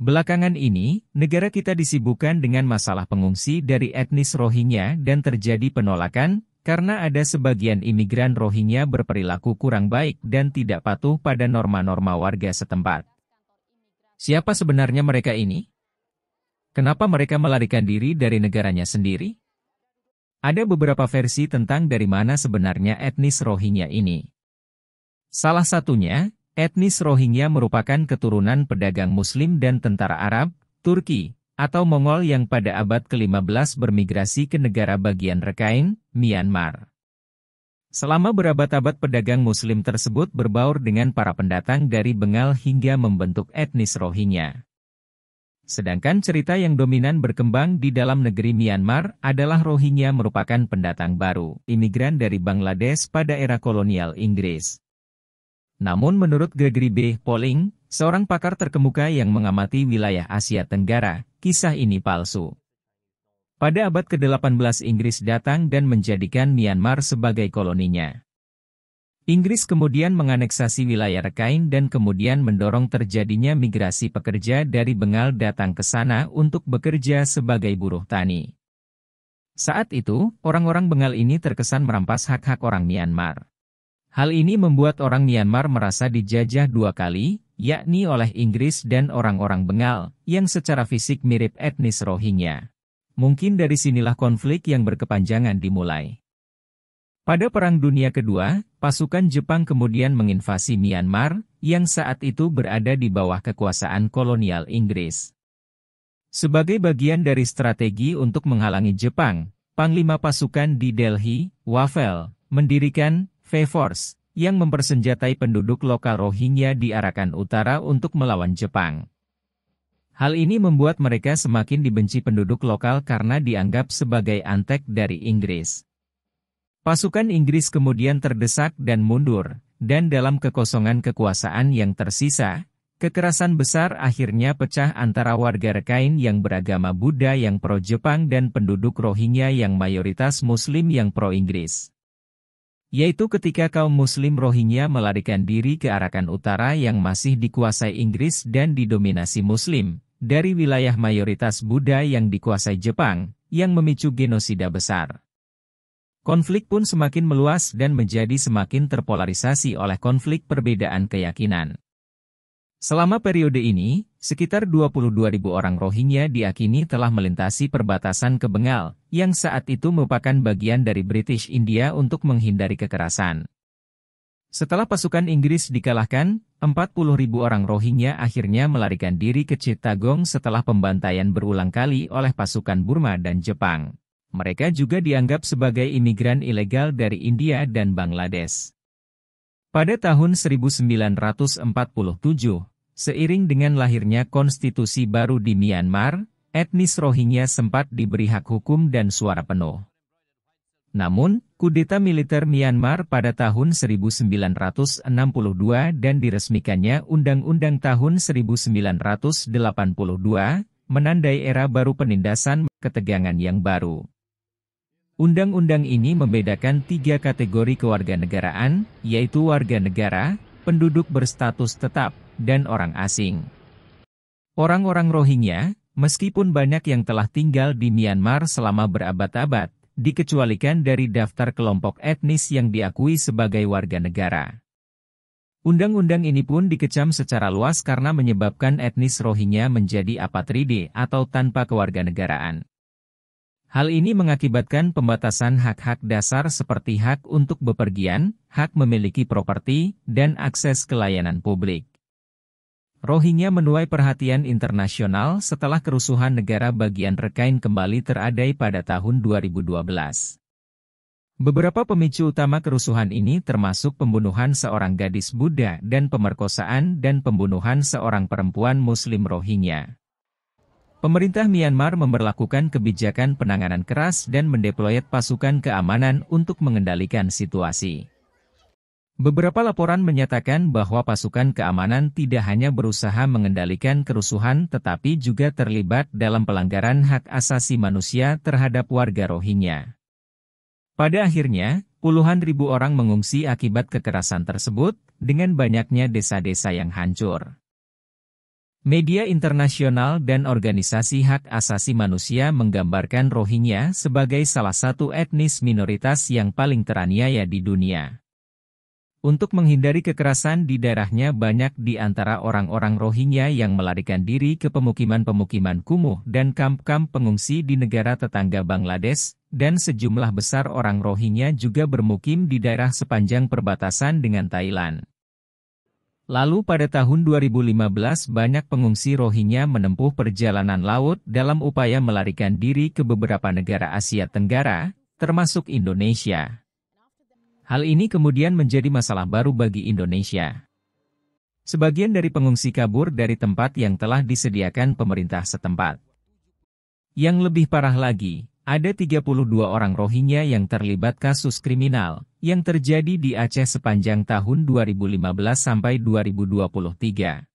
Belakangan ini, negara kita disibukkan dengan masalah pengungsi dari etnis Rohingya dan terjadi penolakan, karena ada sebagian imigran Rohingya berperilaku kurang baik dan tidak patuh pada norma-norma warga setempat. Siapa sebenarnya mereka ini? Kenapa mereka melarikan diri dari negaranya sendiri? Ada beberapa versi tentang dari mana sebenarnya etnis Rohingya ini. Salah satunya, etnis Rohingya merupakan keturunan pedagang Muslim dan tentara Arab, Turki, atau Mongol yang pada abad ke-15 bermigrasi ke negara bagian Rakhine, Myanmar. Selama berabad-abad pedagang Muslim tersebut berbaur dengan para pendatang dari Bengal hingga membentuk etnis Rohingya. Sedangkan cerita yang dominan berkembang di dalam negeri Myanmar adalah Rohingya merupakan pendatang baru, imigran dari Bangladesh pada era kolonial Inggris. Namun menurut Gregory B. Poling, seorang pakar terkemuka yang mengamati wilayah Asia Tenggara, kisah ini palsu. Pada abad ke-18 Inggris datang dan menjadikan Myanmar sebagai koloninya. Inggris kemudian menganeksasi wilayah Rakhine dan kemudian mendorong terjadinya migrasi pekerja dari Bengal datang ke sana untuk bekerja sebagai buruh tani. Saat itu, orang-orang Bengal ini terkesan merampas hak-hak orang Myanmar. Hal ini membuat orang Myanmar merasa dijajah dua kali, yakni oleh Inggris dan orang-orang Bengal, yang secara fisik mirip etnis Rohingya. Mungkin dari sinilah konflik yang berkepanjangan dimulai. Pada Perang Dunia Kedua, pasukan Jepang kemudian menginvasi Myanmar, yang saat itu berada di bawah kekuasaan kolonial Inggris. Sebagai bagian dari strategi untuk menghalangi Jepang, Panglima pasukan di Delhi, Wavell, mendirikan V-Force, yang mempersenjatai penduduk lokal Rohingya di Arakan Utara untuk melawan Jepang. Hal ini membuat mereka semakin dibenci penduduk lokal karena dianggap sebagai antek dari Inggris. Pasukan Inggris kemudian terdesak dan mundur, dan dalam kekosongan kekuasaan yang tersisa, kekerasan besar akhirnya pecah antara warga Rakhine yang beragama Buddha yang pro-Jepang dan penduduk Rohingya yang mayoritas Muslim yang pro-Inggris. Yaitu ketika kaum Muslim Rohingya melarikan diri ke Arakan Utara yang masih dikuasai Inggris dan didominasi Muslim, dari wilayah mayoritas Buddha yang dikuasai Jepang, yang memicu genosida besar. Konflik pun semakin meluas dan menjadi semakin terpolarisasi oleh konflik perbedaan keyakinan. Selama periode ini, sekitar 22.000 orang Rohingya diakini telah melintasi perbatasan ke Bengal, yang saat itu merupakan bagian dari British India untuk menghindari kekerasan. Setelah pasukan Inggris dikalahkan, 40.000 orang Rohingya akhirnya melarikan diri ke Chittagong setelah pembantaian berulang kali oleh pasukan Burma dan Jepang. Mereka juga dianggap sebagai imigran ilegal dari India dan Bangladesh. Pada tahun 1947, seiring dengan lahirnya konstitusi baru di Myanmar, etnis Rohingya sempat diberi hak hukum dan suara penuh. Namun, kudeta militer Myanmar pada tahun 1962 dan diresmikannya Undang-Undang tahun 1982, menandai era baru penindasan ketegangan yang baru. Undang-undang ini membedakan 3 kategori kewarganegaraan, yaitu warga negara, penduduk berstatus tetap, dan orang asing. Orang-orang Rohingya, meskipun banyak yang telah tinggal di Myanmar selama berabad-abad, dikecualikan dari daftar kelompok etnis yang diakui sebagai warga negara. Undang-undang ini pun dikecam secara luas karena menyebabkan etnis Rohingya menjadi apatride atau tanpa kewarganegaraan. Hal ini mengakibatkan pembatasan hak-hak dasar seperti hak untuk bepergian, hak memiliki properti, dan akses ke layanan publik. Rohingya menuai perhatian internasional setelah kerusuhan negara bagian Rakhine kembali teradai pada tahun 2012. Beberapa pemicu utama kerusuhan ini termasuk pembunuhan seorang gadis Buddha dan pemerkosaan dan pembunuhan seorang perempuan Muslim Rohingya. Pemerintah Myanmar memberlakukan kebijakan penanganan keras dan mendeployet pasukan keamanan untuk mengendalikan situasi. Beberapa laporan menyatakan bahwa pasukan keamanan tidak hanya berusaha mengendalikan kerusuhan tetapi juga terlibat dalam pelanggaran hak asasi manusia terhadap warga Rohingya. Pada akhirnya, puluhan ribu orang mengungsi akibat kekerasan tersebut, dengan banyaknya desa-desa yang hancur. Media internasional dan organisasi hak asasi manusia menggambarkan Rohingya sebagai salah satu etnis minoritas yang paling teraniaya di dunia. Untuk menghindari kekerasan di daerahnya, banyak di antara orang-orang Rohingya yang melarikan diri ke pemukiman-pemukiman kumuh dan kamp-kamp pengungsi di negara tetangga Bangladesh, dan sejumlah besar orang Rohingya juga bermukim di daerah sepanjang perbatasan dengan Thailand. Lalu pada tahun 2015 banyak pengungsi Rohingya menempuh perjalanan laut dalam upaya melarikan diri ke beberapa negara Asia Tenggara, termasuk Indonesia. Hal ini kemudian menjadi masalah baru bagi Indonesia. Sebagian dari pengungsi kabur dari tempat yang telah disediakan pemerintah setempat. Yang lebih parah lagi, ada 32 orang Rohingya yang terlibat kasus kriminal yang terjadi di Aceh sepanjang tahun 2015 sampai 2023.